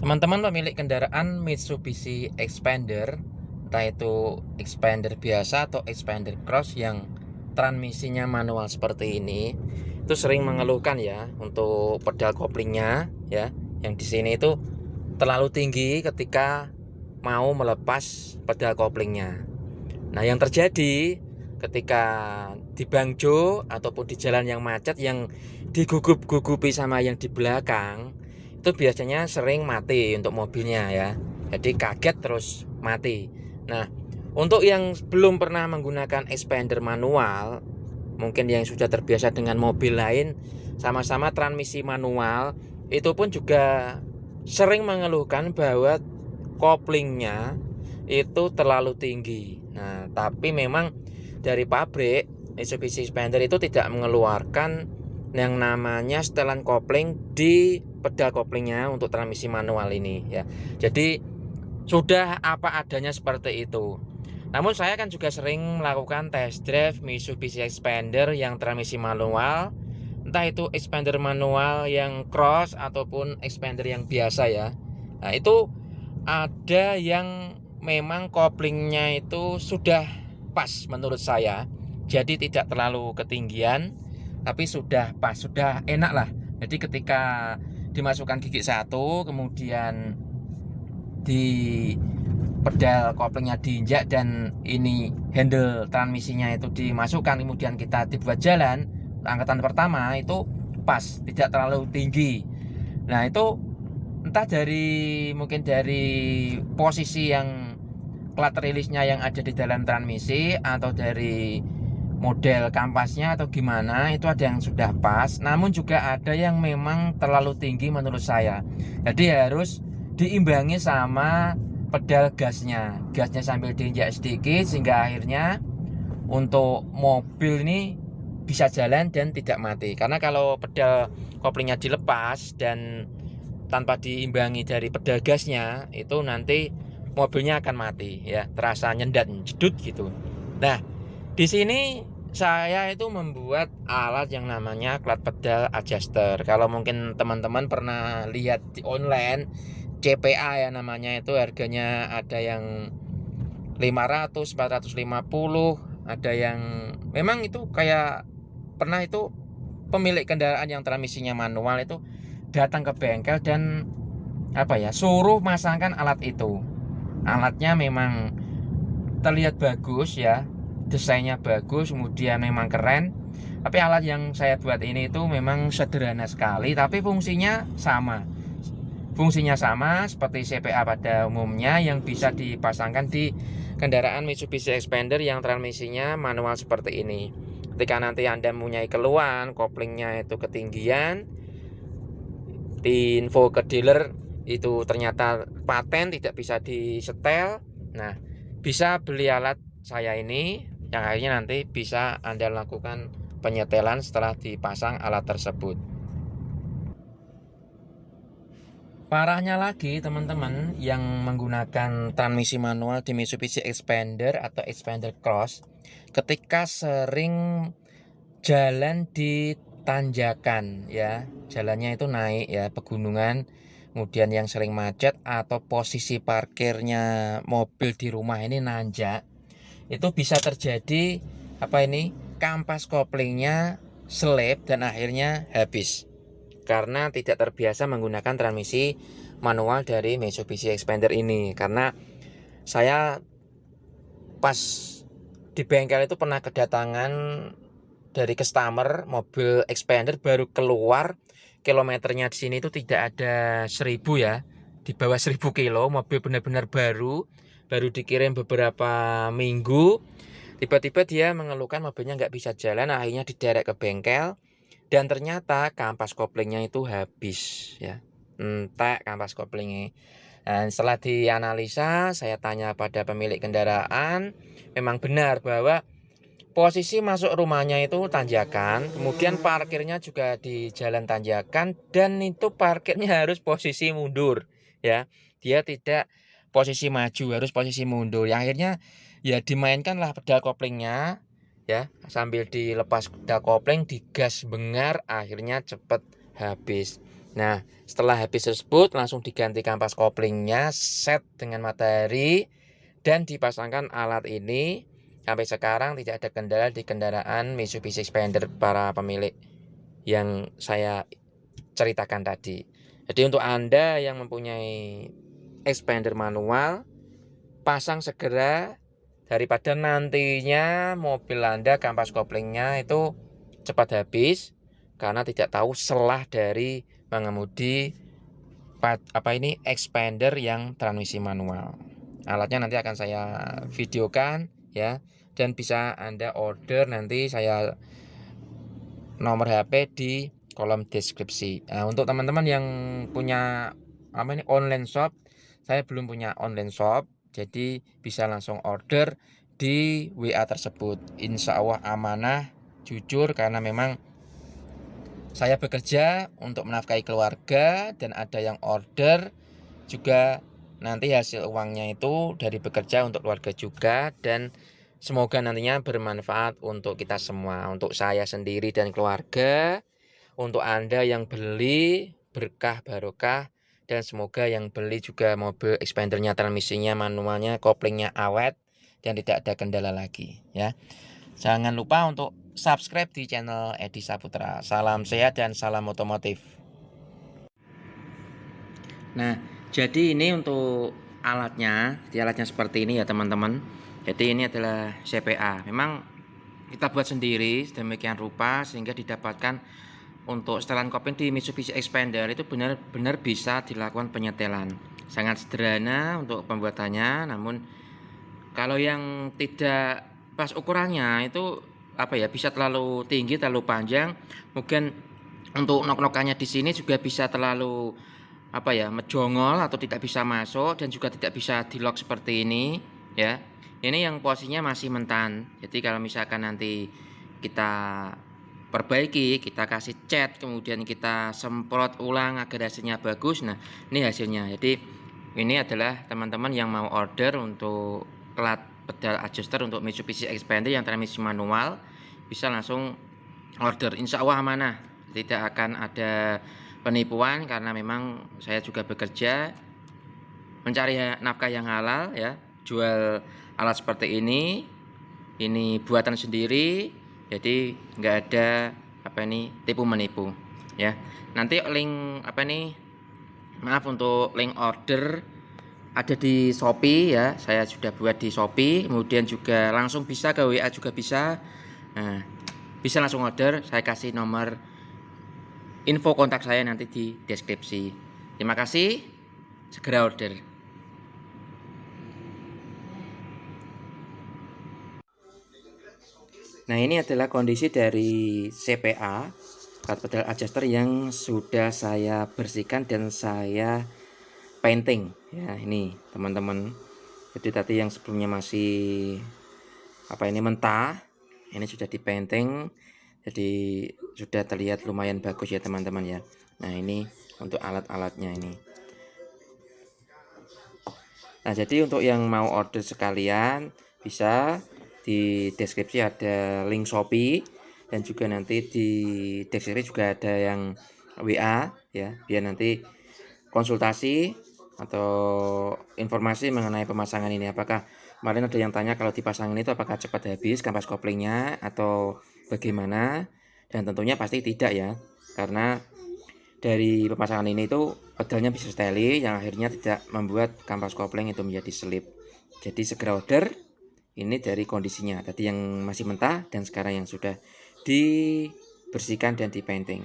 Teman-teman pemilik kendaraan Mitsubishi Xpander, entah itu Xpander biasa atau Xpander Cross yang transmisinya manual seperti ini, itu sering mengeluhkan ya untuk pedal koplingnya ya, yang di sini itu terlalu tinggi ketika mau melepas pedal koplingnya. Nah, yang terjadi ketika di Bangjo ataupun di jalan yang macet yang digugup-gugupi sama yang di belakang, itu biasanya sering mati untuk mobilnya ya. Jadi kaget terus mati. Nah, untuk yang belum pernah menggunakan expander manual, mungkin yang sudah terbiasa dengan mobil lain sama-sama transmisi manual, itu pun juga sering mengeluhkan bahwa koplingnya itu terlalu tinggi. Nah, tapi memang dari pabrik Mitsubishi Xpander itu tidak mengeluarkan yang namanya setelan kopling di pedal koplingnya untuk transmisi manual ini ya. Jadi sudah apa adanya seperti itu. Namun saya kan juga sering melakukan test drive Mitsubishi Xpander yang transmisi manual, entah itu Xpander manual yang cross ataupun Xpander yang biasa ya. Nah, itu ada yang memang koplingnya itu sudah pas menurut saya. Jadi tidak terlalu ketinggian, tapi sudah pas, sudah enak lah. Jadi ketika dimasukkan gigi satu, kemudian di pedal koplingnya diinjak dan ini handle transmisinya itu dimasukkan, kemudian kita dibuat jalan angkatan pertama itu pas, tidak terlalu tinggi. Nah, itu entah mungkin dari posisi yang plat rilisnya yang ada di dalam transmisi atau dari model kampasnya atau gimana, itu ada yang sudah pas, namun juga ada yang memang terlalu tinggi menurut saya. Jadi harus diimbangi sama pedal gasnya sambil diinjak sedikit sehingga akhirnya untuk mobil ini bisa jalan dan tidak mati. Karena kalau pedal koplingnya dilepas dan tanpa diimbangi dari pedal gasnya, itu nanti mobilnya akan mati ya, terasa nyendat jedut gitu. Nah, di sini saya itu membuat alat yang namanya clutch pedal adjuster. Kalau mungkin teman-teman pernah lihat di online, CPA ya namanya, itu harganya ada yang 500, 450, ada yang memang itu kayak pernah itu pemilik kendaraan yang transmisinya manual itu datang ke bengkel dan suruh masangkan alat itu. Alatnya memang terlihat bagus ya, desainnya bagus, kemudian memang keren. Tapi alat yang saya buat ini itu memang sederhana sekali, tapi fungsinya sama seperti CPA pada umumnya yang bisa dipasangkan di kendaraan Mitsubishi Xpander yang transmisinya manual seperti ini. Ketika nanti Anda mempunyai keluhan koplingnya itu ketinggian, di info ke dealer itu ternyata paten, tidak bisa disetel, nah bisa beli alat saya ini yang akhirnya nanti bisa Anda lakukan penyetelan setelah dipasang alat tersebut. Parahnya lagi teman-teman yang menggunakan transmisi manual di Mitsubishi Xpander atau Xpander Cross, ketika sering jalan di tanjakan ya, jalannya itu naik ya, pegunungan, kemudian yang sering macet atau posisi parkirnya mobil di rumah ini nanjak, itu bisa terjadi kampas koplingnya selip dan akhirnya habis karena tidak terbiasa menggunakan transmisi manual dari Mitsubishi Xpander ini. Karena saya pas di bengkel itu pernah kedatangan dari customer mobil Xpander baru keluar, kilometernya di sini itu tidak ada 1000 ya, di bawah 1000 kilo, mobil benar-benar baru dikirim beberapa minggu. Tiba-tiba dia mengeluhkan mobilnya nggak bisa jalan, akhirnya diderek ke bengkel dan ternyata kampas koplingnya itu habis ya, entek kampas koplingnya. Dan setelah dianalisa, saya tanya pada pemilik kendaraan, memang benar bahwa posisi masuk rumahnya itu tanjakan, kemudian parkirnya juga di jalan tanjakan, dan itu parkirnya harus posisi mundur ya. Dia tidak posisi maju, harus posisi mundur. Yang akhirnya ya dimainkanlah pedal koplingnya ya, sambil dilepas pedal kopling, digas bengar, akhirnya cepet habis. Nah, setelah habis tersebut langsung diganti kampas koplingnya, set dengan matahari, dan dipasangkan alat ini. Sampai sekarang tidak ada kendala di kendaraan Mitsubishi Xpander para pemilik yang saya ceritakan tadi. Jadi untuk Anda yang mempunyai Xpander manual, pasang segera daripada nantinya mobil Anda kampas koplingnya itu cepat habis karena tidak tahu selah dari mengemudi Xpander yang transmisi manual. Alatnya nanti akan saya videokan ya, dan bisa Anda order, nanti saya nomor HP di kolom deskripsi. Nah, untuk teman-teman yang punya online shop, saya belum punya online shop, jadi bisa langsung order di WA tersebut. Insya Allah amanah, jujur, karena memang saya bekerja untuk menafkahi keluarga dan ada yang order juga, nanti hasil uangnya itu dari bekerja untuk keluarga juga, dan semoga nantinya bermanfaat untuk kita semua, untuk saya sendiri dan keluarga, untuk Anda yang beli berkah barokah, dan semoga yang beli juga mobil Xpandernya, transmisinya manualnya, koplingnya awet dan tidak ada kendala lagi ya. Jangan lupa untuk subscribe di channel Edi Saputra. Salam sehat dan salam otomotif. Nah, jadi ini untuk alatnya. Jadi alatnya seperti ini ya teman-teman. Jadi ini adalah CPA. Memang kita buat sendiri sedemikian rupa sehingga didapatkan untuk setelan kopling di Mitsubishi Xpander itu benar-benar bisa dilakukan penyetelan. Sangat sederhana untuk pembuatannya, namun kalau yang tidak pas ukurannya itu bisa terlalu tinggi, terlalu panjang. Mungkin untuk nok-nokannya di sini juga bisa terlalu menjongol atau tidak bisa masuk, dan juga tidak bisa di lock seperti ini ya. Ini yang posisinya masih mentan. Jadi kalau misalkan nanti kita perbaiki, kita kasih cat, kemudian kita semprot ulang agar hasilnya bagus. Nah, ini hasilnya. Jadi ini adalah teman-teman yang mau order untuk plat pedal adjuster untuk Mitsubishi Xpander yang transmisi manual, bisa langsung order. Insya Allah amanah, tidak akan ada penipuan, karena memang saya juga bekerja mencari nafkah yang halal ya. Jual alat seperti ini buatan sendiri, jadi nggak ada tipu menipu ya. Nanti link untuk link order ada di Shopee ya, saya sudah buat di Shopee, kemudian juga langsung bisa ke WA juga bisa. Nah, bisa langsung order, saya kasih nomor info kontak saya nanti di deskripsi. Terima kasih, segera order. Nah, ini adalah kondisi dari CPA, plat pedal adjuster, yang sudah saya bersihkan dan saya painting ya. Ini teman-teman, jadi tadi yang sebelumnya masih mentah, ini sudah di painting, jadi sudah terlihat lumayan bagus ya teman-teman ya. Nah, ini untuk alat-alatnya ini. Nah, jadi untuk yang mau order sekalian, bisa di deskripsi ada link Shopee, dan juga nanti di deskripsi juga ada yang WA ya, biar nanti konsultasi atau informasi mengenai pemasangan ini. Apakah kemarin ada yang tanya kalau dipasangin itu apakah cepat habis kampas koplingnya atau bagaimana? Dan tentunya pasti tidak ya, karena dari pemasangan ini itu pedalnya bisa steli, yang akhirnya tidak membuat kampas kopling itu menjadi selip. Jadi segera order. Ini dari kondisinya tadi yang masih mentah dan sekarang yang sudah dibersihkan dan dipainting.